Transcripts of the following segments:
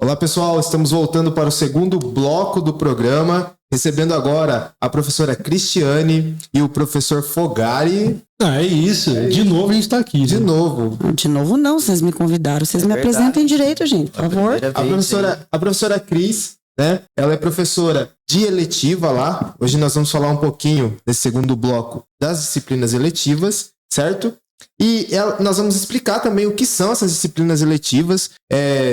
Olá pessoal, estamos voltando para o segundo bloco do programa, recebendo agora a professora Cristiane e o professor Fogari. É isso, de novo a gente tá aqui. De novo. De novo não, vocês me convidaram, vocês me apresentem direito, gente, por favor. A professora Cris, né? Ela é professora de eletiva lá. Hoje nós vamos falar um pouquinho nesse segundo bloco das disciplinas eletivas, certo? E nós vamos explicar também o que são essas disciplinas eletivas,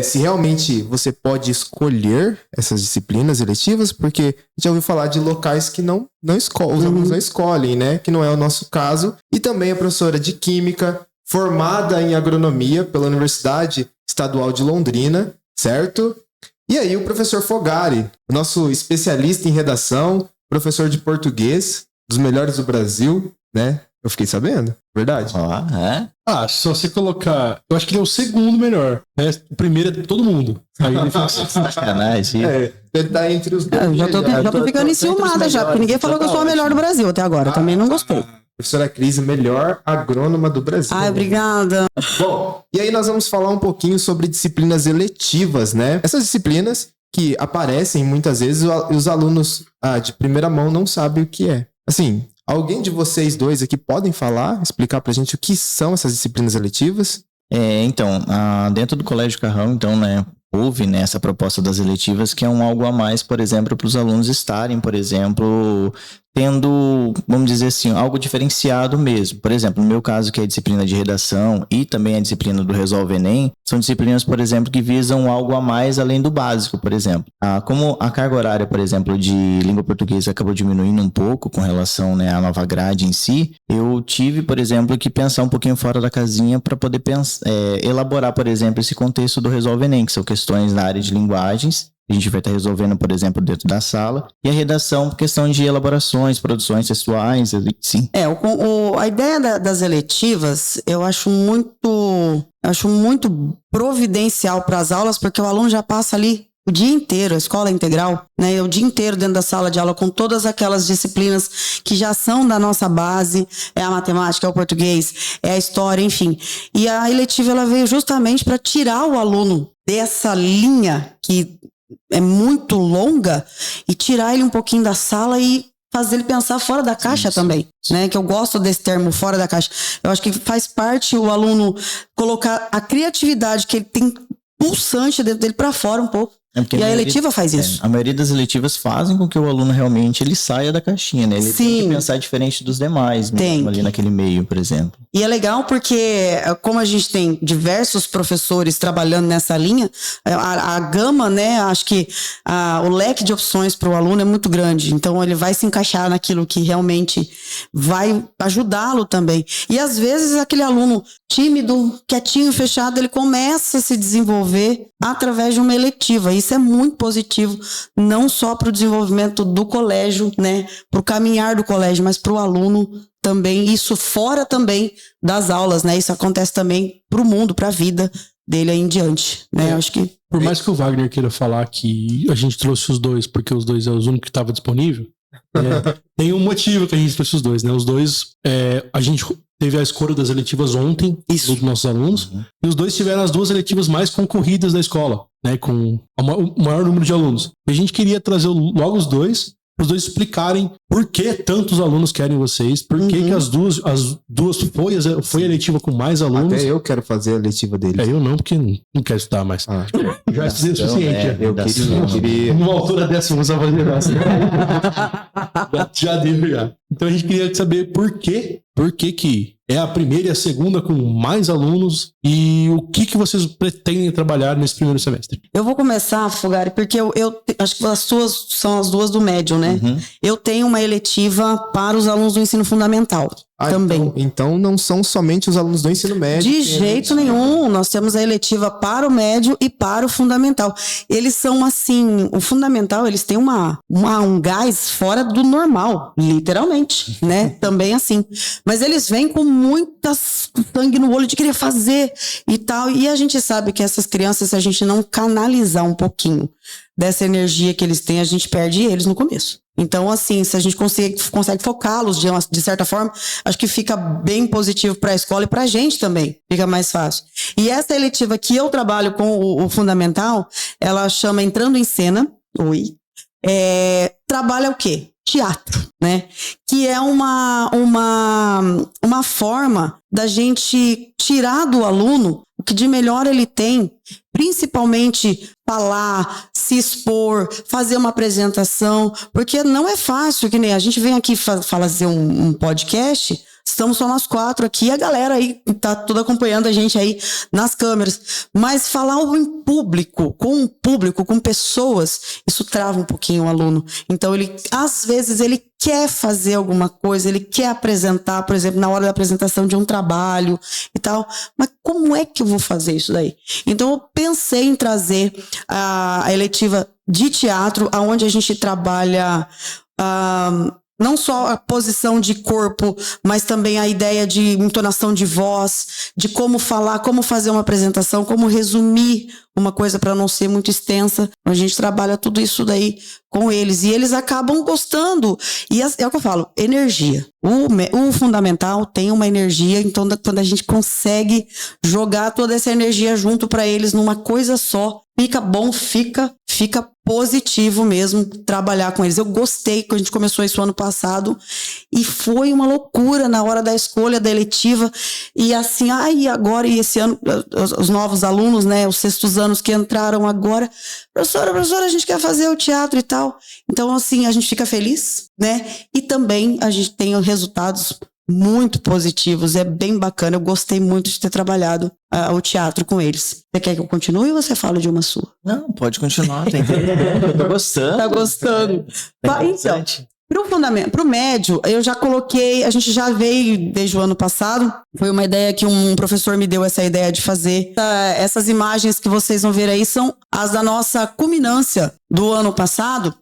se realmente você pode escolher essas disciplinas eletivas, porque a gente já ouviu falar de locais que não escolhem, os alunos não escolhem, né? Que não é o nosso caso. E também a professora de Química, formada em Agronomia pela Universidade Estadual de Londrina, certo? E aí o professor Fogari, nosso especialista em redação, professor de português, dos melhores do Brasil, né? Eu fiquei sabendo, verdade? Só você colocar... Eu acho que ele é o segundo melhor, né? O primeiro é todo mundo. Aí ele fica... Sacanagem. Ele tá entre os dois. Eu já tô ficando enciumada já, porque ninguém falou que eu sou a melhor do Brasil até agora, também não gostei. Professora Cris, melhor agrônoma do Brasil. Ai, obrigada. Bom, e aí nós vamos falar um pouquinho sobre disciplinas eletivas, né? Essas disciplinas que aparecem muitas vezes e os alunos de primeira mão não sabem o que é. Assim... Alguém de vocês dois aqui podem explicar pra gente o que são essas disciplinas eletivas? Então, dentro do Colégio Carrão, então, né, houve, né, essa proposta das eletivas, que é algo a mais, por exemplo, para os alunos estarem, por exemplo, tendo, vamos dizer assim, algo diferenciado mesmo. Por exemplo, no meu caso, que é a disciplina de redação e também a disciplina do Resolve Enem, são disciplinas, por exemplo, que visam algo a mais além do básico, por exemplo. Como a carga horária, por exemplo, de língua portuguesa acabou diminuindo um pouco com relação, né, à nova grade em si, eu tive, por exemplo, que pensar um pouquinho fora da casinha para poder elaborar, por exemplo, esse contexto do Resolve Enem, que são questões na área de linguagens, a gente vai estar resolvendo, por exemplo, dentro da sala. E a redação, questão de elaborações, produções textuais, sim. A ideia das eletivas, eu acho muito providencial para as aulas, porque o aluno já passa ali o dia inteiro, a escola integral, né? O dia inteiro dentro da sala de aula com todas aquelas disciplinas que já são da nossa base, é a matemática, é o português, é a história, enfim. E a eletiva, ela veio justamente para tirar o aluno dessa linha que é muito longa e tirar ele um pouquinho da sala e fazer ele pensar fora da caixa também, né? Que eu gosto desse termo, fora da caixa. Eu acho que faz parte o aluno colocar a criatividade que ele tem pulsante dentro dele para fora um pouco. E a eletiva faz isso. A maioria das eletivas fazem com que o aluno realmente ele saia da caixinha, né? Ele tem que pensar diferente dos demais, mesmo ali naquele meio, por exemplo. E é legal porque, como a gente tem diversos professores trabalhando nessa linha, a gama, né? Acho que o leque de opções para o aluno é muito grande. Então, ele vai se encaixar naquilo que realmente vai ajudá-lo também. E, às vezes, aquele aluno tímido, quietinho, fechado, ele começa a se desenvolver através de uma eletiva. Isso é muito positivo, não só para o desenvolvimento do colégio, né? Para o caminhar do colégio, mas para o aluno também, isso fora também das aulas, né? Isso acontece também para o mundo, para a vida dele aí em diante, né? Acho que... Por mais que o Wagner queira falar que a gente trouxe os dois, porque os dois é os únicos que estavam disponíveis, tem um motivo que a gente trouxe os dois, né? Os dois, a gente teve a escolha das eletivas ontem, dos nossos alunos, e os dois tiveram as duas eletivas mais concorridas da escola, né? Com o maior número de alunos. E a gente queria trazer logo os dois explicarem por que tantos alunos querem vocês, por que as duas foi a eletiva com mais alunos. Até eu quero fazer a eletiva deles. Eu não, porque não quero estudar mais. Já estudei o suficiente. Eu queria... Numa altura dessa, vamos fazer essa. Já deu, já. Então a gente queria saber por que é a primeira e a segunda com mais alunos e o que vocês pretendem trabalhar nesse primeiro semestre. Eu vou começar, Fogari, porque eu acho que as suas são as duas do médio, né? Eu tenho uma eletiva para os alunos do ensino fundamental. Também. Então não são somente os alunos do ensino médio. De jeito nenhum. Nós temos a eletiva para o médio e para o fundamental. Eles são assim, o fundamental, eles têm um gás fora do normal, literalmente, né? Também assim. Mas eles vêm com muita sangue no olho de querer fazer e tal. E a gente sabe que essas crianças, se a gente não canalizar um pouquinho dessa energia que eles têm, a gente perde eles no começo. Então, assim, se a gente consegue focá-los de certa forma, acho que fica bem positivo para a escola e para a gente também, fica mais fácil. E essa eletiva que eu trabalho com o fundamental, ela chama Entrando em Cena, trabalha o quê? Teatro, né? Que é uma forma da gente tirar do aluno o que de melhor ele tem, principalmente falar, se expor, fazer uma apresentação, porque não é fácil, que nem a gente vem aqui fazer um podcast, estamos só nós 4 aqui, a galera aí tá toda acompanhando a gente aí nas câmeras, mas falar em público, com pessoas, isso trava um pouquinho o aluno. Então às vezes ele quer fazer alguma coisa, ele quer apresentar, por exemplo, na hora da apresentação de um trabalho e tal, mas como é que eu vou fazer isso daí? Então eu pensei em trazer a eletiva de teatro, onde a gente trabalha não só a posição de corpo, mas também a ideia de entonação de voz, de como falar, como fazer uma apresentação, como resumir uma coisa para não ser muito extensa. A gente trabalha tudo isso daí com eles. E eles acabam gostando. E é o que eu falo, energia. O fundamental tem uma energia, então quando a gente consegue jogar toda essa energia junto para eles numa coisa só, fica bom, fica positivo mesmo trabalhar com eles. Eu gostei, que a gente começou isso ano passado e foi uma loucura na hora da escolha da eletiva. E assim, agora e esse ano, os novos alunos, né, os sextos anos que entraram agora, professora, a gente quer fazer o teatro e tal. Então, assim, a gente fica feliz, né? E também a gente tem resultados muito positivos, é bem bacana. Eu gostei muito de ter trabalhado o teatro com eles. Você quer que eu continue ou você fala de uma sua? Não, pode continuar, tá entendendo? Eu tô gostando. Tá gostando. Então, pro médio, eu já coloquei, a gente já veio desde o ano passado, foi uma ideia que um professor me deu essa ideia de fazer. Essas imagens que vocês vão ver aí são as da nossa culminância do ano passado.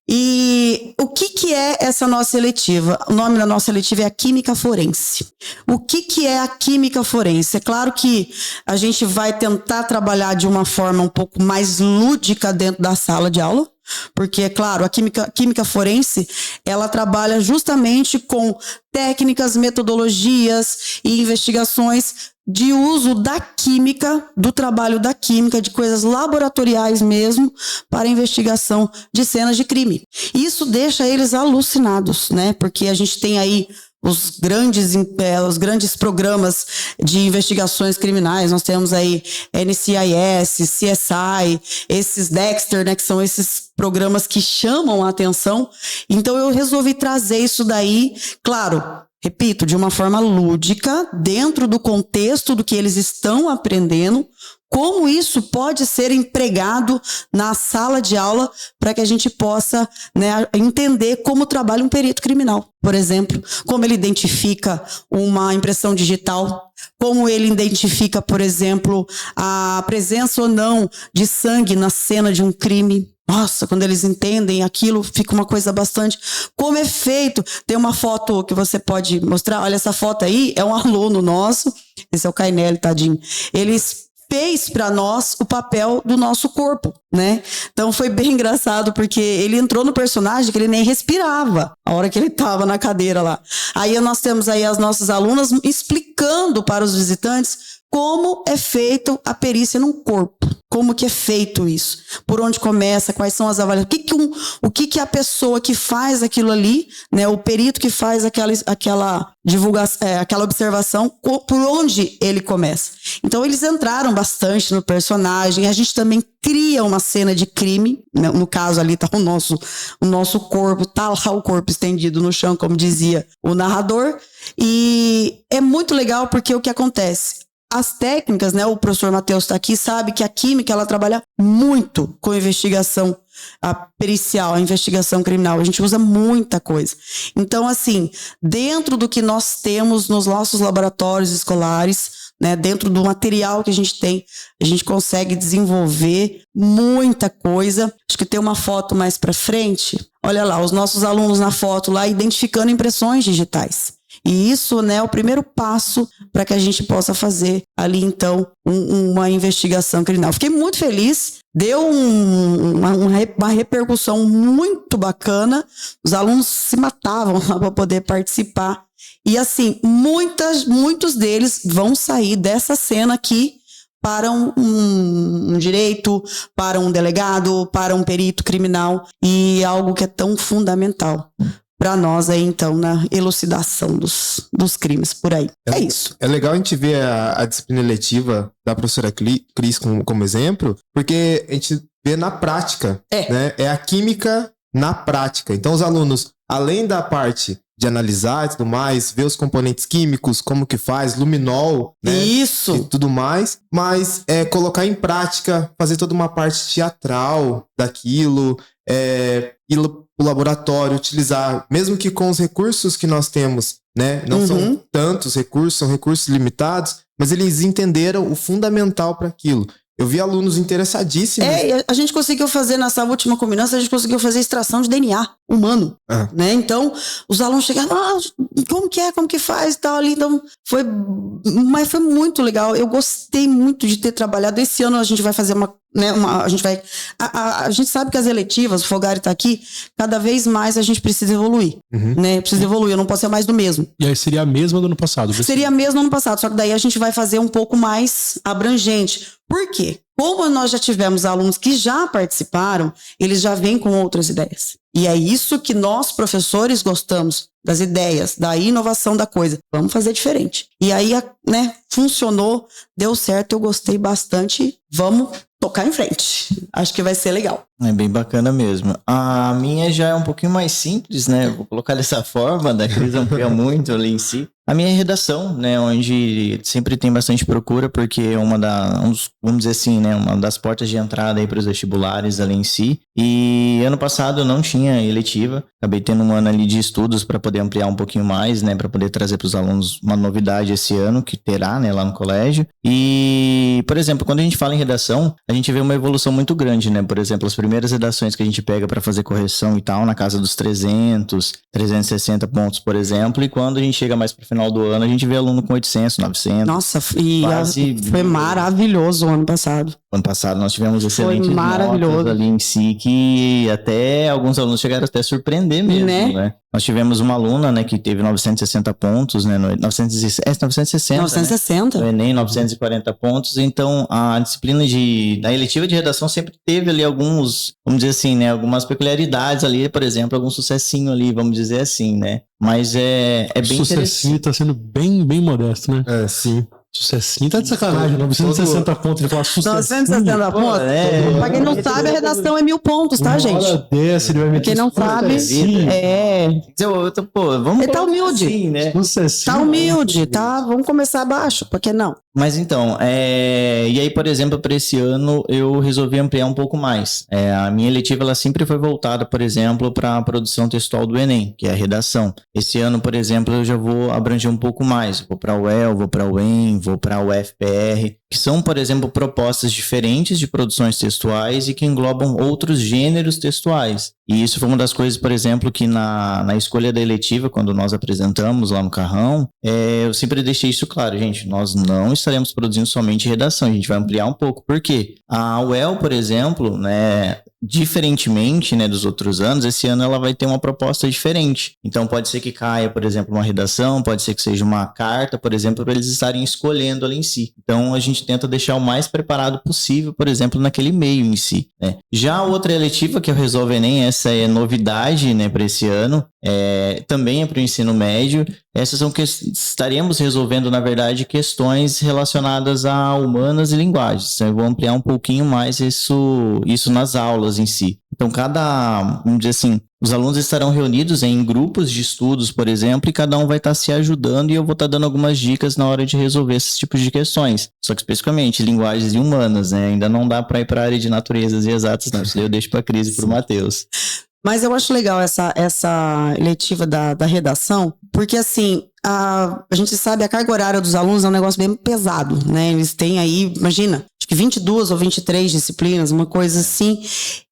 E o que é essa nossa eletiva? O nome da nossa eletiva é a Química Forense. O que é a Química Forense? É claro que a gente vai tentar trabalhar de uma forma um pouco mais lúdica dentro da sala de aula, porque, é claro, a química forense, ela trabalha justamente com técnicas, metodologias e investigações de uso da química, do trabalho da química, de coisas laboratoriais mesmo, para investigação de cenas de crime. Isso deixa eles alucinados, né? Porque a gente tem aí os grandes programas de investigações criminais. Nós temos aí NCIS, CSI, esses Dexter, né, que são esses programas que chamam a atenção. Então eu resolvi trazer isso daí, claro, repito, de uma forma lúdica, dentro do contexto do que eles estão aprendendo, como isso pode ser empregado na sala de aula para que a gente possa, né, entender como trabalha um perito criminal, por exemplo, como ele identifica uma impressão digital, como ele identifica, por exemplo, a presença ou não de sangue na cena de um crime. Nossa, quando eles entendem aquilo, fica uma coisa bastante... Como é feito? Tem uma foto que você pode mostrar. Olha, essa foto aí é um aluno nosso. Esse é o Cainelli, tadinho. Eles fez para nós o papel do nosso corpo, né? Então foi bem engraçado, porque ele entrou no personagem que ele nem respirava a hora que ele estava na cadeira lá. Aí nós temos aí as nossas alunas explicando para os visitantes como é feita a perícia num corpo. Como que é feito isso? Por onde começa? Quais são as avaliações? O que a pessoa que faz aquilo ali, né? O perito que faz aquela divulgação, aquela observação, por onde ele começa? Então eles entraram bastante no personagem. A gente também cria uma cena de crime, né? No caso ali tá o nosso corpo, tá lá o corpo estendido no chão, como dizia o narrador. E é muito legal porque o que acontece? As técnicas, né? O professor Matheus está aqui, sabe que a química, ela trabalha muito com investigação pericial, a investigação criminal. A gente usa muita coisa. Então, assim, dentro do que nós temos nos nossos laboratórios escolares, né, dentro do material que a gente tem, a gente consegue desenvolver muita coisa. Acho que tem uma foto mais para frente. Olha lá, os nossos alunos na foto lá identificando impressões digitais. E isso, né, é o primeiro passo para que a gente possa fazer ali, então, uma investigação criminal. Fiquei muito feliz, deu uma repercussão muito bacana, os alunos se matavam para poder participar. E assim, muitos deles vão sair dessa cena aqui para um direito, para um delegado, para um perito criminal, e algo que é tão fundamental para nós aí, então, na elucidação dos crimes por aí. É isso. É legal a gente ver a disciplina eletiva da professora Cris como exemplo, porque a gente vê na prática, né? É a química na prática. Então, os alunos, além da parte de analisar e tudo mais, ver os componentes químicos, como que faz, luminol, né? Isso. E tudo mais, mas colocar em prática, fazer toda uma parte teatral daquilo, ir pro laboratório, utilizar, mesmo que com os recursos que nós temos, né? Não são tantos recursos, são recursos limitados, mas eles entenderam o fundamental para aquilo. Eu vi alunos interessadíssimos. A gente conseguiu fazer, nessa última combinação, a gente conseguiu fazer extração de DNA humano, né? Então, os alunos chegaram, como que faz e tal ali, então, mas foi muito legal, eu gostei muito de ter trabalhado. Esse ano a gente vai fazer a gente sabe que as eletivas, o Fogari tá aqui, cada vez mais a gente precisa evoluir, né? Precisa evoluir, eu não posso ser mais do mesmo. E aí seria a mesma do ano passado? Seria a mesma do ano passado, só que daí a gente vai fazer um pouco mais abrangente. Por quê? Como nós já tivemos alunos que já participaram, eles já vêm com outras ideias. E é isso que nós, professores, gostamos, das ideias, da inovação da coisa. Vamos fazer diferente. E aí, né, funcionou, deu certo, eu gostei bastante. Vamos tocar em frente. Acho que vai ser legal. É bem bacana mesmo. A minha já é um pouquinho mais simples, né? Vou colocar dessa forma, da Cris amplia muito ali em si. A minha é redação, né? Onde sempre tem bastante procura, porque é vamos dizer assim, né? Uma das portas de entrada aí para os vestibulares ali em si. E ano passado eu não tinha eletiva. Acabei tendo um ano ali de estudos para poder ampliar um pouquinho mais, né? Para poder trazer para os alunos uma novidade esse ano, que terá, né? Lá no colégio. E, por exemplo, quando a gente fala em redação, a gente vê uma evolução muito grande, né? Por exemplo, as primeiras redações que a gente pega para fazer correção e tal, na casa dos 300, 360 pontos, por exemplo. E quando a gente chega mais para o final do ano, a gente vê aluno com 800, 900. Nossa, foi maravilhoso o ano passado. Ano passado nós tivemos excelentes maravilhoso. notas ali em si, que até alguns alunos chegaram até a surpreender mesmo, né? Nós tivemos uma aluna, né, que teve 960 pontos, né, 960. No Enem, 940 pontos. Então, a disciplina da eletiva de redação sempre teve ali alguns, vamos dizer assim, né, algumas peculiaridades ali, por exemplo, algum sucessinho ali, vamos dizer assim, né? Mas é bem interessante. O sucessinho tá sendo bem, bem modesto, né? Sim. Sucessinho tá de sacanagem, 960 pontos. Ele fala sucessinho. 960 pontos? Pra quem não sabe, a redação é 1000 pontos, tá, gente? Dessa, ele vai meter. Quem não sabe, Vamos ele tá humilde. assim, né? Tá humilde, tá? Vamos começar abaixo, por que não? Mas então, e aí, por exemplo, para esse ano eu resolvi ampliar um pouco mais. A minha eletiva ela sempre foi voltada, por exemplo, para a produção textual do Enem, que é a redação. Esse ano, por exemplo, eu já vou abranger um pouco mais. Vou para o UEL, vou para o UEM, vou para o UFPR, que são, por exemplo, propostas diferentes de produções textuais e que englobam outros gêneros textuais. E isso foi uma das coisas, por exemplo, que na escolha da eletiva, quando nós apresentamos lá no Carrão, eu sempre deixei isso claro, gente, nós não estaremos produzindo somente redação, a gente vai ampliar um pouco. Por quê? A UEL, por exemplo, né, diferentemente, né, dos outros anos, esse ano ela vai ter uma proposta diferente. Então pode ser que caia, por exemplo, uma redação, pode ser que seja uma carta, por exemplo, para eles estarem escolhendo ali em si. Então a gente tenta deixar o mais preparado possível, por exemplo, naquele meio em si, né? Já a outra eletiva que eu Resolve Enem, essa é novidade, né, para esse ano, também é para o ensino médio. Essas são que estaremos resolvendo, na verdade, questões relacionadas a humanas e linguagens. Então, eu vou ampliar um pouquinho mais isso nas aulas em si. Então, vamos dizer assim, os alunos estarão reunidos em grupos de estudos, por exemplo, e cada um vai estar se ajudando e eu vou estar dando algumas dicas na hora de resolver esses tipos de questões. Só que, especificamente, linguagens e humanas, né? Ainda não dá para ir para a área de naturezas e exatas, não. Isso daí eu deixo para a Cris e para o Matheus. Mas eu acho legal essa eletiva da redação, porque assim, a gente sabe a carga horária dos alunos é um negócio bem pesado, né? Eles têm aí, imagina, acho 22 ou 23 disciplinas, uma coisa assim.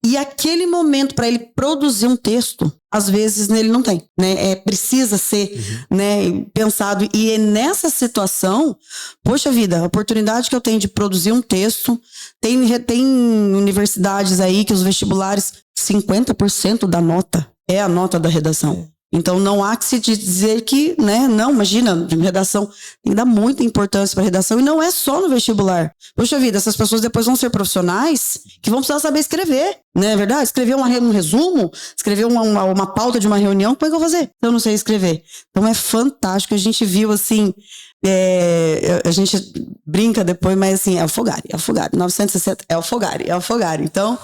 E aquele momento para ele produzir um texto, às vezes ele não tem, né? Precisa ser, né, pensado. E é nessa situação, poxa vida, a oportunidade que eu tenho de produzir um texto, tem universidades aí que os vestibulares, 50% da nota é a nota da redação. Então, não há que se dizer que, né, não, imagina, de redação, tem que dar muita importância para a redação, e não é só no vestibular. Poxa vida, essas pessoas depois vão ser profissionais que vão precisar saber escrever, não é verdade? Escrever um resumo, escrever uma pauta de uma reunião, como é que eu vou fazer? Eu não sei escrever. Então, é fantástico, a gente viu, assim, a gente brinca depois, mas assim, é o Fogari, 960 é o Fogari. Então,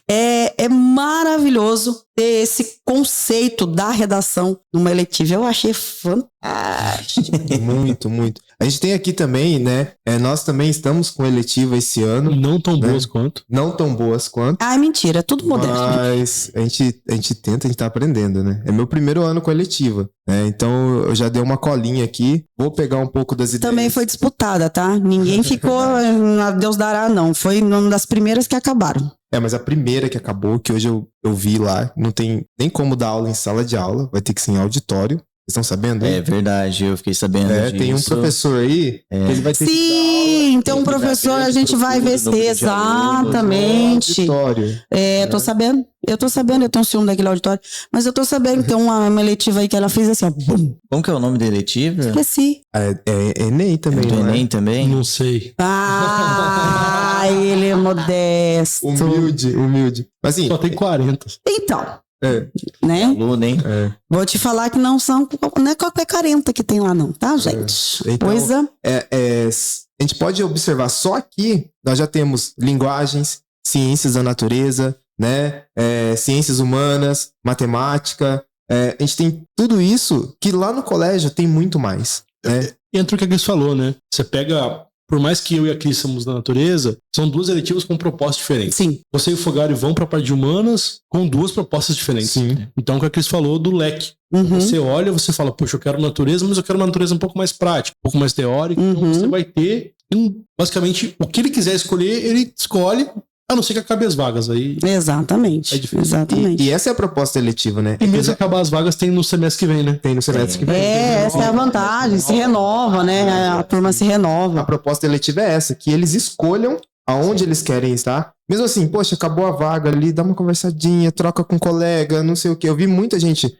é maravilhoso ter esse conceito da redação numa eletiva. Eu achei fantástico. Muito, muito. A gente tem aqui também, né? Nós também estamos com eletiva esse ano. Não tão boas quanto. Não tão boas quanto. Ah, mentira, é tudo moderno. Mas a gente tenta, a gente tá aprendendo, né? É meu primeiro ano com eletiva, né? Então eu já dei uma colinha aqui. Vou pegar um pouco das ideias. Também foi disputada, tá? Ninguém ficou, Deus dará, não. Foi uma das primeiras que acabaram. Mas a primeira que acabou, que hoje eu vi lá, não tem nem como dar aula em sala de aula, vai ter que ser em auditório. Vocês estão sabendo? É verdade, eu fiquei sabendo disso. Tem um professor aí, que ele vai ter que dar Sim, então um professor a gente vai ver se exatamente. auditório. Eu tô sabendo, eu tenho ciúme daquele auditório, mas eu tô sabendo que tem uma eletiva aí que ela fez assim, ó, bum, Como que é o nome da eletiva? esqueci. É Enem também, Do não é? Enem também? Não sei. Ah, ele é modesto. Humilde. Mas assim, Só tem 40. Então, é, né? Aluno, hein? Vou te falar que não é qualquer 40 que tem lá não, tá, gente? Então, Coisa... a gente pode observar só aqui, nós já temos linguagens, ciências da natureza, né? Ciências humanas, matemática. A gente tem tudo isso que lá no colégio tem muito mais, né? Entra o que a Cris falou, né? Você pega, por mais que eu e a Cris somos da natureza, são duas eletivas com propostas diferentes. Sim. Você e o Fogari vão pra parte de humanas com duas propostas diferentes. Sim. Então, o que a Cris falou do leque. Uhum. Você olha, você fala, poxa, eu quero natureza, mas eu quero uma natureza um pouco mais prática, um pouco mais teórica. Então, você vai ter, basicamente, o que ele quiser escolher, ele escolhe, a não ser que acabe as vagas. Aí Exatamente. É difícil. Exatamente. E essa é a proposta eletiva, né? E mesmo acabar as vagas, tem no semestre que vem, né? Tem no semestre que vem. Essa é a vantagem, se renova, né? A turma se A renova. proposta eletiva é essa, que eles escolham aonde eles querem estar. Mesmo assim, poxa, acabou a vaga ali, dá uma conversadinha, troca com o colega, não sei o que. Eu vi muita gente,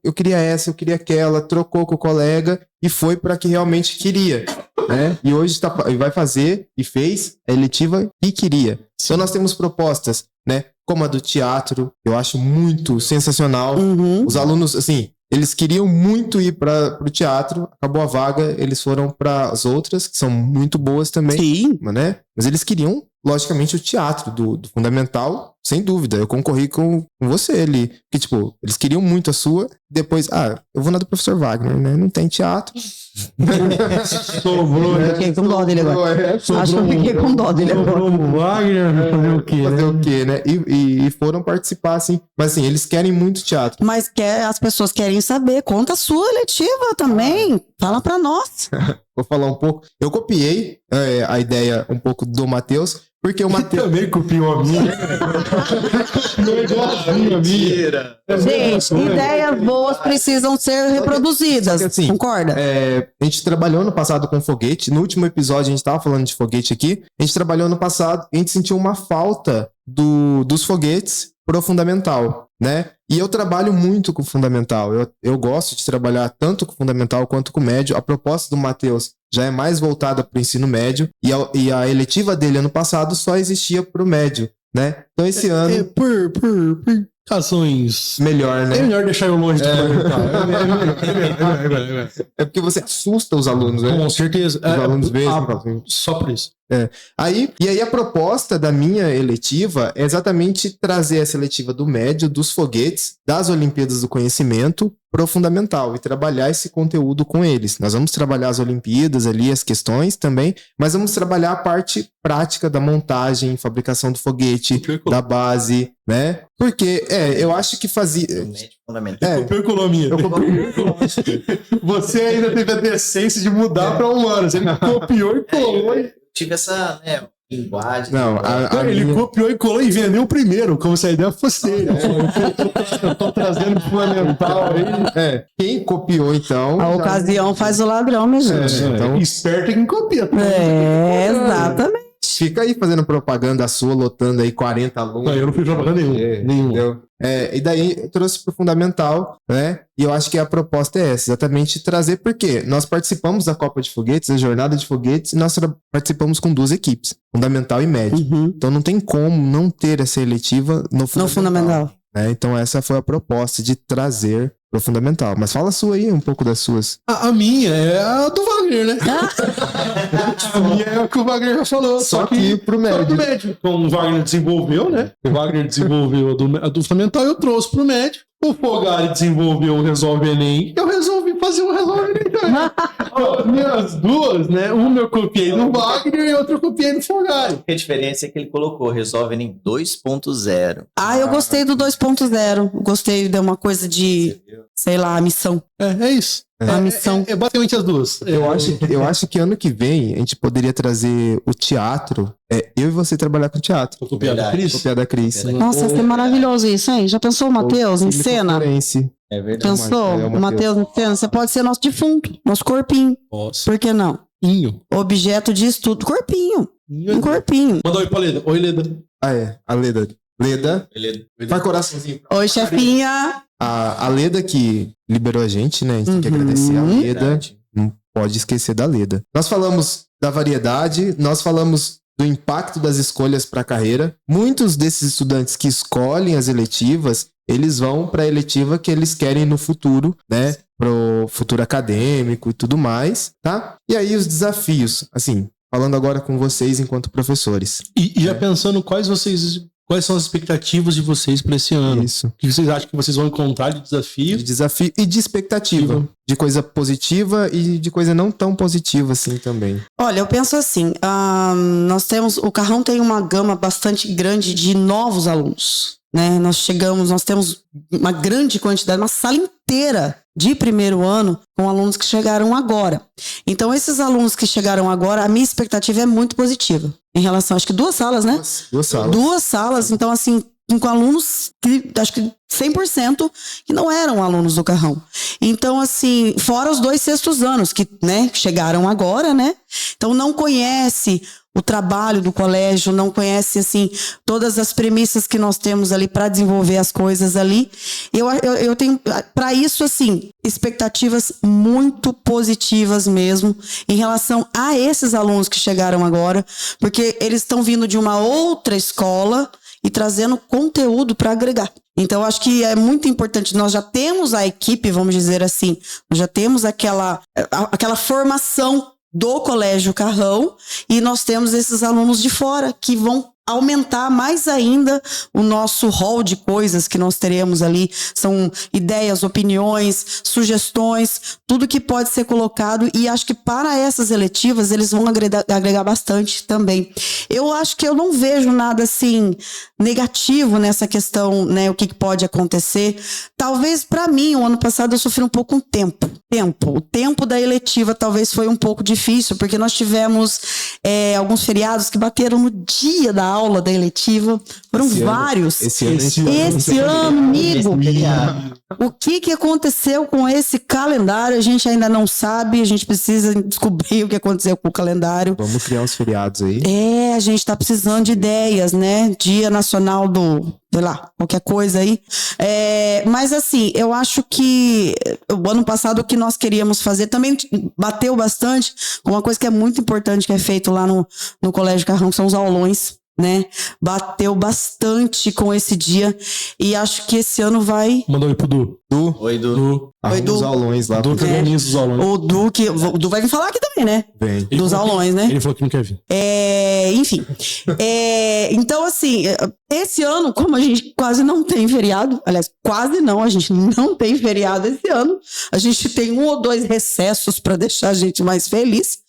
eu queria essa, eu queria aquela, trocou com o colega e foi para que realmente queria, né? E hoje vai fazer e fez a eletiva que queria. Então nós temos propostas, né? Como a do teatro, eu acho muito sensacional. Uhum. Os alunos, assim, eles queriam muito ir para o teatro, acabou a vaga, eles foram para as outras, que são muito boas também, Sim. né? Mas eles queriam, logicamente, o teatro do fundamental, sem dúvida. Eu concorri com você ali. Que, tipo, eles queriam muito a sua, depois, eu vou na do professor Wagner, né? Não tem teatro. Sobrou, Eu fiquei com dó dele agora. Acho que eu fiquei com dó dele agora. Sobrou o Wagner, fazer o quê? Fazer o quê, né? E foram participar, assim. Mas, assim, eles querem muito teatro. Mas as pessoas querem saber. Conta a sua eletiva também. Fala pra nós. Vou falar um pouco. Eu copiei a ideia um pouco do Matheus, porque o Matheus... Também copiou a minha. Não é igualzinho a minha. Gente, ideias boas precisam ser reproduzidas. Só que assim, Concorda? A gente trabalhou no passado com foguete. No último episódio a gente tava falando de foguete aqui. A gente trabalhou no passado e a gente sentiu uma falta dos foguetes pro fundamental, né? E eu trabalho muito com o fundamental. Eu gosto de trabalhar tanto com o fundamental quanto com o médio. A proposta do Matheus já é mais voltada para o ensino médio e a eletiva dele ano passado só existia para o médio, né? Então esse ano... Por razões... Melhor, né? É melhor deixar eu longe do fundamental. É melhor. É porque você assusta os alunos, né? Com certeza. Os alunos veem assim, falam assim, Só por isso. E aí a proposta da minha eletiva é exatamente trazer essa eletiva do médio, dos foguetes, das Olimpíadas do Conhecimento pro fundamental e trabalhar esse conteúdo com eles. Nós vamos trabalhar as Olimpíadas ali, as questões também, mas vamos trabalhar a parte prática da montagem, fabricação do foguete, da base, né? Porque, eu acho que fazia... Fundamental. Copiou e colou minha. Você ainda teve a decência de mudar pra humanos. Ele copiou e colou. Tive essa, Linguagem. Não, Ele minha... copiou e colou e vendeu o primeiro, como se a ideia fosse dele. Eu tô trazendo fundamental aí. Quem copiou, então... A ocasião faz o ladrão, minha gente. Então, Esperto é quem copia. Exatamente. fica aí fazendo propaganda sua, lotando aí 40 alunos. Não, eu não fiz propaganda nenhum. Entendeu? E daí eu trouxe pro fundamental, né? E eu acho que a proposta é essa, exatamente trazer, porque nós participamos da Copa de Foguetes, da Jornada de Foguetes, e nós participamos com 2 equipes, fundamental e médio. Então não tem como não ter essa eletiva no fundamental. Né? Então essa foi a proposta de trazer pro fundamental. Mas fala a sua aí, um pouco das suas. A minha é a do Wagner, né? A minha é o que o Wagner já falou. Só que pro médio. Como o Wagner desenvolveu, né? O Wagner desenvolveu a do fundamental, eu trouxe pro médio. O Fogari desenvolveu o Resolve Enem. Eu resolvi fazer o Resolve Enem também. As minhas duas, né? Uma eu copiei no Wagner e outra eu copiei no Fogari. A diferença é que ele colocou Resolve Enem 2.0. Eu gostei do 2.0. Gostei de uma coisa de, sei lá, a missão. É isso. A missão. É basicamente as duas. Eu acho que ano que vem a gente poderia trazer o teatro. Eu e você trabalhar com teatro. Copiar da Cris? Copiar da Cris. Nossa, ia ser maravilhoso isso, hein? Já pensou o Matheus em cena? É verdade. Pensou? O Matheus em cena? Você pode ser nosso defunto, nosso corpinho. Nossa. Por que não? Objeto de estudo. Corpinho. Um corpinho. Manda oi pra Leda. Oi, Leda. A Leda. Leda. Faz coraçãozinho. Oi, chefinha. A Leda que liberou a gente, né? A gente tem que agradecer a Leda. Não pode esquecer da Leda. Nós falamos da variedade, nós falamos do impacto das escolhas para a carreira. Muitos desses estudantes que escolhem as eletivas, eles vão para a eletiva que eles querem no futuro, né? Pro futuro acadêmico e tudo mais, tá? E aí os desafios, assim, falando agora com vocês enquanto professores. E já pensando quais são as expectativas de vocês para esse ano? Isso. O que vocês acham que vocês vão encontrar de desafio? De desafio e de expectativa. De coisa positiva e de coisa não tão positiva assim também. Olha, eu penso assim, o Carrão tem uma gama bastante grande de novos alunos, né? Nós temos uma grande quantidade, uma sala inteira de primeiro ano com alunos que chegaram agora. Então, esses alunos que chegaram agora, a minha expectativa é muito positiva. Em relação, acho que 2 salas, né? 2 salas. 2 salas, então assim, com alunos que, acho que 100% que não eram alunos do Carrão. Então, assim, fora os 2 sextos anos que, né, chegaram agora, né? Então, não conhece o trabalho do colégio, não conhece, assim, todas as premissas que nós temos ali para desenvolver as coisas ali. Eu tenho, para isso, assim, expectativas muito positivas mesmo em relação a esses alunos que chegaram agora, porque eles estão vindo de uma outra escola e trazendo conteúdo para agregar. Então, acho que é muito importante. Nós já temos a equipe, vamos dizer assim, nós já temos aquela formação do Colégio Carrão e nós temos esses alunos de fora que vão aumentar mais ainda o nosso hall de coisas que nós teremos ali. São ideias, opiniões, sugestões, tudo que pode ser colocado, e acho que para essas eletivas eles vão agregar bastante também. Eu acho que eu não vejo nada assim negativo nessa questão, né, o que pode acontecer. Talvez para mim, o ano passado eu sofri um pouco com o tempo. O tempo da eletiva talvez foi um pouco difícil, porque nós tivemos alguns feriados que bateram no dia da aula da eletiva. Foram vários. Esse ano, amigo, o que aconteceu com esse calendário? A gente ainda não sabe, a gente precisa descobrir o que aconteceu com o calendário. Vamos criar uns feriados aí. A gente tá precisando de ideias, né? Dia Nacional do, sei lá, qualquer coisa aí. Mas assim, eu acho que o ano passado o que nós queríamos fazer também bateu bastante. Uma coisa que é muito importante que é feito lá no Colégio Carrão são os aulões, né? Bateu bastante com esse dia e acho que esse ano vai... Manda oi pro Du. Oi, Du. Arruma os aulões lá. Du que organiza os aulões. O Du vai vir falar aqui também, né? Vem. Dos aulões, né? Ele falou que não quer vir. Enfim. Então, assim, esse ano, como a gente quase não tem feriado, aliás, quase não, a gente não tem feriado esse ano, a gente tem 1 ou 2 recessos para deixar a gente mais feliz,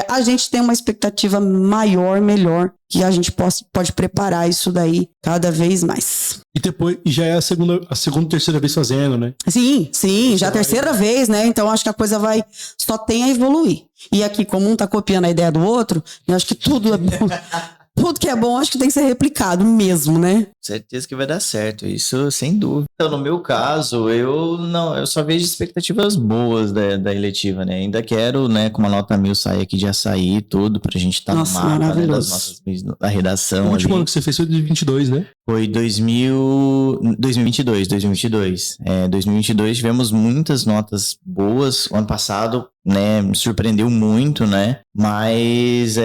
a gente tem uma expectativa maior, melhor, que a gente pode preparar isso daí cada vez mais. E depois, e já é a segunda, terceira vez fazendo, né? Sim, já a terceira vez, né? Então acho que a coisa só tem a evoluir. E aqui, como um tá copiando a ideia do outro, eu acho que tudo é bom. Tudo que é bom, acho que tem que ser replicado mesmo, né? Certeza que vai dar certo, isso sem dúvida. Então, no meu caso, eu só vejo expectativas boas da eletiva, né? Ainda quero, né, com uma nota 1000 sair aqui de açaí e tudo, pra gente estar no mapa, né, das nossas, da redação. O último ano que você fez foi de 2022, né? Foi 2022. 2022 tivemos muitas notas boas. O ano passado, né, me surpreendeu muito, né? Mas,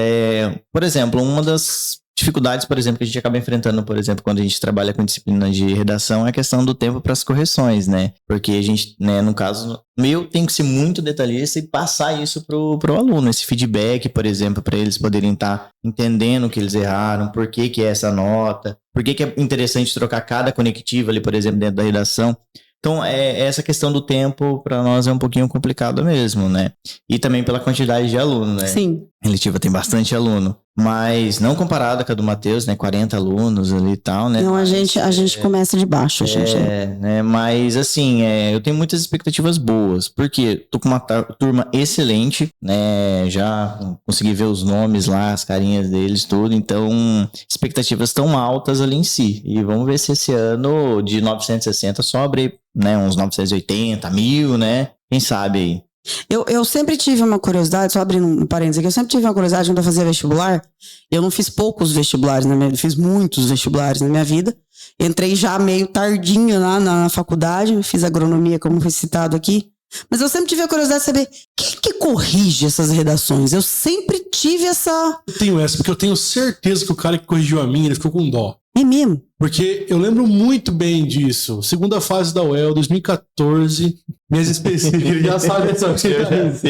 por exemplo, uma das dificuldades, por exemplo, que a gente acaba enfrentando, por exemplo, quando a gente trabalha com disciplina de redação, é a questão do tempo para as correções, né? Porque a gente, né, no caso meu, tem que ser muito detalhista e passar isso pro aluno, esse feedback, por exemplo, para eles poderem estar entendendo o que eles erraram, por que é essa nota, por que é interessante trocar cada conectivo ali, por exemplo, dentro da redação. Então, essa questão do tempo, para nós, é um pouquinho complicado mesmo, né? E também pela quantidade de aluno, né? Sim. A eletiva tem bastante aluno, mas não comparada com a do Matheus, né? 40 alunos ali e tal, né? Não, a gente começa de baixo, né? Mas, assim, eu tenho muitas expectativas boas, porque tô com uma turma excelente, né? Já consegui ver os nomes lá, as carinhas deles, tudo, então, expectativas tão altas ali em si. E vamos ver se esse ano, de 960, sobre, né? Uns 980, 1000, né? Quem sabe aí. Eu sempre tive uma curiosidade, só abrindo um parênteses aqui, eu sempre tive uma curiosidade quando eu fazia vestibular. Eu não fiz poucos vestibulares, eu fiz muitos vestibulares na minha vida. Entrei já meio tardinho lá na faculdade, fiz agronomia, como foi citado aqui. Mas eu sempre tive a curiosidade de saber quem que corrige essas redações. Eu sempre tive essa... Eu tenho essa, porque eu tenho certeza que o cara que corrigiu a minha, ele ficou com dó. É mesmo? Porque eu lembro muito bem disso. Segunda fase da UEL, 2014. Minhas específicas, já sabe essa coisa.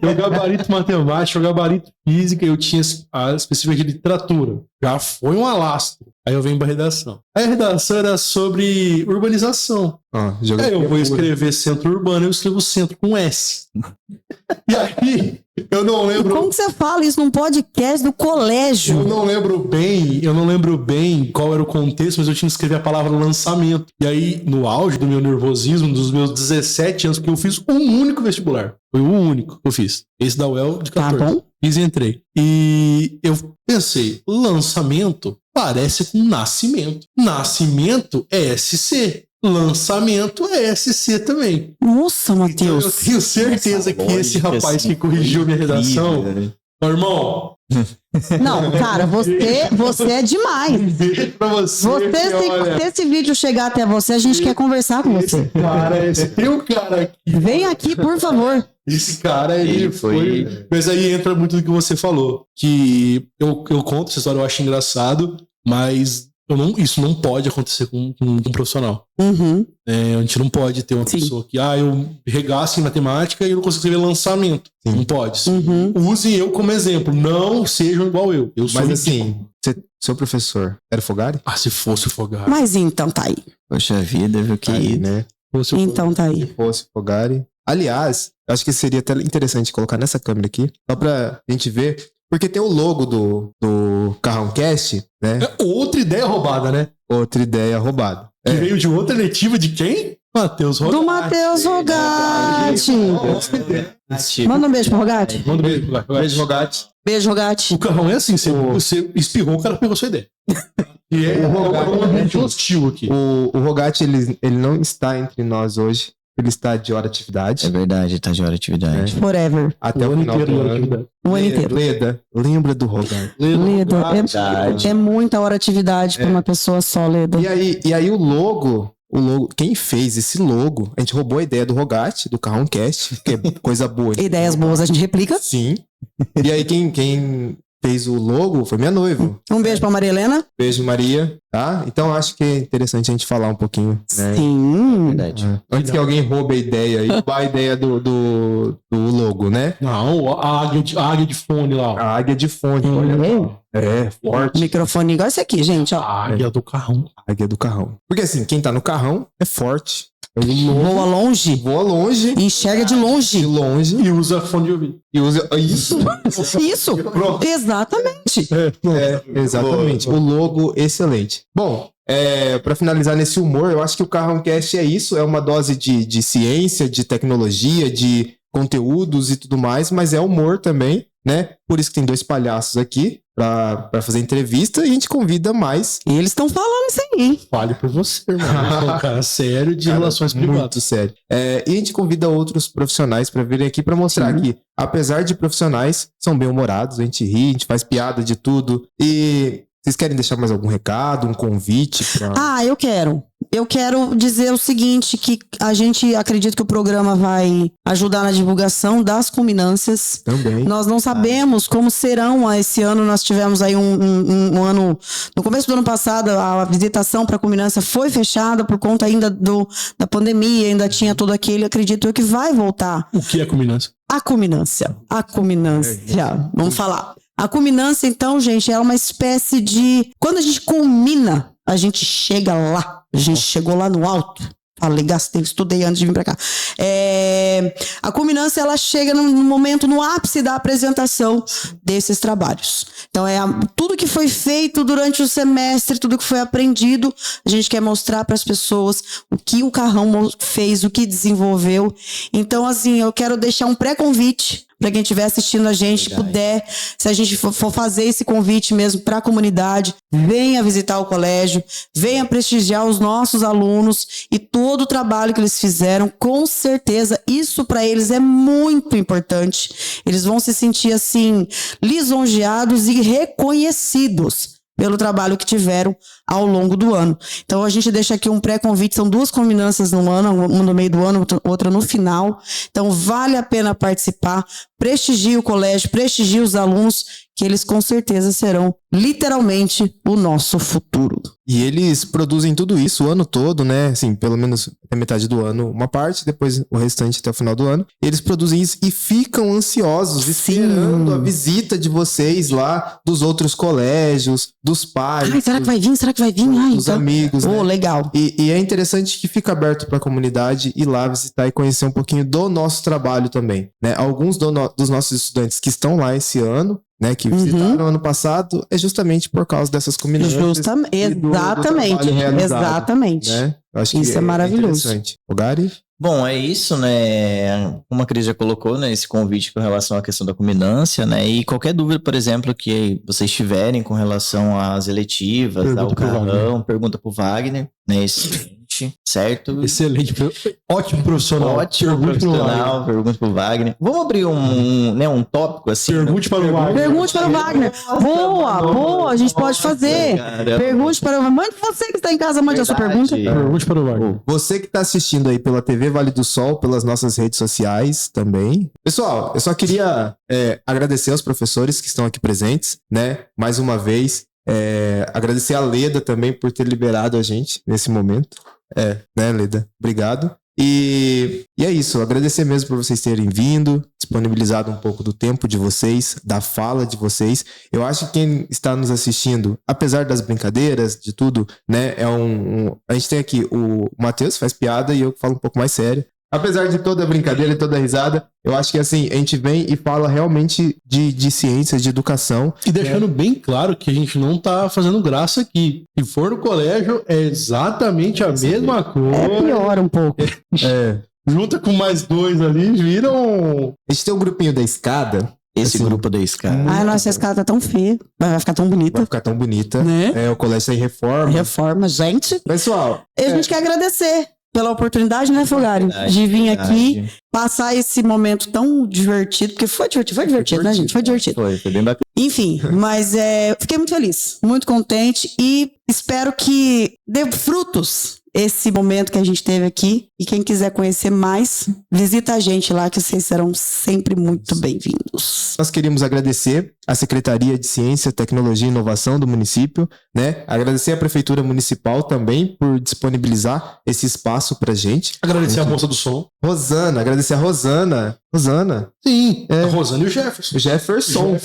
Eu gabarito matemática, eu gabarito física, eu tinha a específica de literatura. Já foi um alastro. Aí eu venho pra redação. Aí a redação era sobre urbanização. Aí eu vou escrever centro urbano, eu escrevo centro com S. E aí, eu não lembro... Como que você fala isso num podcast do colégio? Eu não lembro bem qual era o contexto, mas eu tinha que escrever a palavra lançamento. E aí, no auge do meu nervosismo, dos meus 17 anos, porque eu fiz um único vestibular. Foi o único que eu fiz. Esse da UEL de 14. Tá bom. Fiz e entrei. E eu pensei, lançamento parece com nascimento. Nascimento é SC. Lançamento é SC também. Nossa, Matheus. Eu tenho certeza que esse rapaz que corrigiu minha redação... Meu irmão... Não, cara, você é demais. Pra você, Se esse vídeo chegar até você, a gente quer conversar com você. Tem um cara aqui. Vem aqui, por favor. Esse cara, ele foi... Mas aí entra muito do que você falou. Que eu conto essa história, eu acho engraçado, mas isso não pode acontecer com um profissional. Uhum. A gente não pode ter uma pessoa que, eu regaço em matemática e eu não consigo escrever lançamento. Sim. Não pode. Uhum. Usem eu como exemplo. Não sejam igual eu. Mas assim, seu professor era o Fogari? Se fosse o Fogari. Mas então tá aí. Poxa vida, viu que aí, né? Então tá aí. Se fosse o Fogari. Aliás, eu acho que seria até interessante colocar nessa câmera aqui, só pra gente ver, porque tem o logo do Carrãocast, né? É outra ideia roubada, né? Outra ideia roubada. Que veio de outra letiva de quem? Matheus Rogatti. Do Matheus Rogatti. Manda um beijo pro Rogatti. Manda um beijo pro Rogatti. Beijo, Rogatti. Beijo, Rogatti. O Carrão é assim, você espirrou, o cara pegou sua ideia. E um ambiente hostil aqui. O Rogatti, ele não está entre nós hoje. Ele está de hora atividade. É verdade, tá de hora atividade. Forever. Até o final do ano. O ano inteiro. Leda, lembra do Rogatti. Leda, é muita hora atividade pra uma pessoa só, Leda. E aí o logo, quem fez esse logo, a gente roubou a ideia do Rogatti, do Carrãocast, que é coisa boa. Ideias boas a gente replica. Sim. E aí quem fez o logo foi minha noiva. Um beijo pra Maria Helena. Beijo, Maria. Tá? Então acho que é interessante a gente falar um pouquinho, né? Sim. Verdade. Antes que alguém roube a ideia e roubar a ideia do logo, né? Não, a águia de fone lá. Ó. A águia de fonte, olha. É, forte. Microfone igual esse aqui, gente, ó. A águia do Carrão. A águia do Carrão. Porque assim, quem tá no Carrão é forte. Voa longe. Voa longe. Enxerga de longe. De longe. E usa fone de ouvido. E usa isso. Isso. Exatamente. Exatamente. O logo, excelente. Bom, para finalizar nesse humor, eu acho que o Carrãocast é isso. É uma dose de ciência, de tecnologia, de conteúdos e tudo mais, mas é humor também, né? Por isso que tem 2 palhaços aqui pra fazer entrevista e a gente convida mais. E eles estão falando isso aí, hein? Fale por você, irmão. Eu sou um cara sério de relações privadas. Muito sério. E a gente convida outros profissionais pra virem aqui pra mostrar que, apesar de profissionais, são bem-humorados, a gente ri, a gente faz piada de tudo. E vocês querem deixar mais algum recado, um convite? Eu quero. Eu quero dizer o seguinte, que a gente acredita que o programa vai ajudar na divulgação das culminâncias. Também. Nós não sabemos como serão esse ano. Nós tivemos aí um ano... No começo do ano passado, a visitação para a culminância foi fechada por conta ainda da pandemia, ainda tinha todo aquele, acredito eu, que vai voltar. O que é culminância? A culminância. Vamos falar. A culminância, então, gente, é uma espécie de... Quando a gente culmina, a gente chega lá. A gente chegou lá no alto. Falei, gastei, estudei antes de vir pra cá. A culminância, ela chega no momento, no ápice da apresentação desses trabalhos. Então, tudo que foi feito durante o semestre, tudo que foi aprendido, a gente quer mostrar para as pessoas o que o Carrão fez, o que desenvolveu. Então, assim, eu quero deixar um pré-convite para quem estiver assistindo a gente, puder, se a gente for fazer esse convite mesmo para a comunidade, venha visitar o colégio, venha prestigiar os nossos alunos e todo o trabalho que eles fizeram, com certeza, isso para eles é muito importante. Eles vão se sentir, assim, lisonjeados e reconhecidos pelo trabalho que tiveram ao longo do ano. Então, a gente deixa aqui um pré-convite, são 2 culminâncias no ano, uma no meio do ano, outra no final. Então, vale a pena participar, prestigie o colégio, prestigie os alunos, que eles com certeza serão literalmente o nosso futuro. E eles produzem tudo isso o ano todo, né? Assim, pelo menos até metade do ano uma parte, depois o restante até o final do ano. Eles produzem isso e ficam ansiosos, esperando a visita de vocês lá, dos outros colégios, dos pais. Ai, será que vai vir? Será que vai vir? Dos amigos, né? Legal. E é interessante que fica aberto para a comunidade ir lá visitar e conhecer um pouquinho do nosso trabalho também, né? Alguns dos nossos estudantes que estão lá esse ano, né, que visitaram ano passado, é justamente por causa dessas culminâncias. Exatamente. Né? Eu acho que isso é maravilhoso. O Gary? Bom, é isso, né? Como a Cris já colocou, né, esse convite com relação à questão da culminância, né? E qualquer dúvida, por exemplo, que vocês tiverem com relação às eletivas, ao Carrão, pergunta pro Wagner, né? Certo? Excelente. Ótimo profissional. Pergunta pro Wagner. Vamos abrir um tópico assim. Pergunte para o Wagner. Pergunte para o Wagner. Boa, a gente pode fazer. Pergunte para o Wagner. Mande você que está em casa, mande a sua pergunta. Pergunte para o Wagner. Você que está assistindo aí pela TV Vale do Sol, pelas nossas redes sociais também. Pessoal, eu só queria agradecer aos professores que estão aqui presentes, né? Mais uma vez. Agradecer a Leda também por ter liberado a gente nesse momento. Né, Leda? Obrigado. E é isso, agradecer mesmo por vocês terem vindo, disponibilizado um pouco do tempo de vocês, da fala de vocês. Eu acho que quem está nos assistindo, apesar das brincadeiras, de tudo, né, a gente tem aqui o Matheus, faz piada, e eu falo um pouco mais sério. Apesar de toda a brincadeira e toda a risada, eu acho que assim, a gente vem e fala realmente de ciências, de educação. E deixando bem claro que a gente não tá fazendo graça aqui. Se for no colégio, é exatamente a mesma coisa. É pior um pouco. Junta com mais 2 ali, viram... A gente tem um grupinho da escada. Esse grupo da escada. Nossa escada tá tão feia. Vai ficar tão bonita. Vai ficar tão bonita. Né? O colégio tá em reforma. Reforma, gente. Pessoal. A gente quer agradecer pela oportunidade, né, Fogari? De vir aqui, passar esse momento tão divertido, porque foi divertido, né, gente? Foi divertido. Foi bem bacana. Enfim, mas fiquei muito feliz, muito contente e espero que dê frutos esse momento que a gente teve aqui. E quem quiser conhecer mais, visita a gente lá, que vocês serão sempre muito bem-vindos. Nós queríamos agradecer a Secretaria de Ciência, Tecnologia e Inovação do município, né? Agradecer a Prefeitura Municipal também por disponibilizar esse espaço pra gente. Agradecer a moça do som. Rosana, agradecer a Rosana. Rosana? Sim, a Rosana e o Jefferson. Jefferson.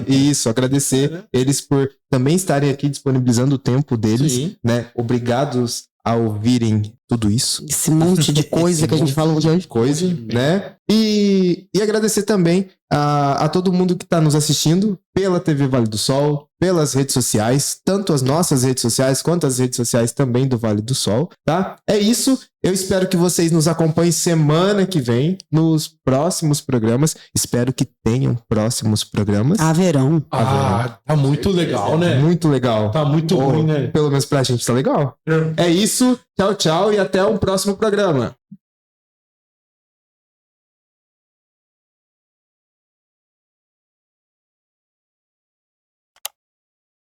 Isso, agradecer eles por também estarem aqui disponibilizando o tempo deles, né? Obrigados a ouvirem tudo isso. Esse monte de coisa que a gente falou hoje. Coisa, né? E agradecer também a todo mundo que está nos assistindo pela TV Vale do Sol, pelas redes sociais, tanto as nossas redes sociais quanto as redes sociais também do Vale do Sol, tá? É isso. Eu espero que vocês nos acompanhem semana que vem nos próximos programas. Espero que tenham próximos programas. Haverão. Tá muito legal, né? Muito legal. Tá muito ruim, né? Pelo menos pra gente tá legal. É isso. Tchau, tchau e até o próximo programa.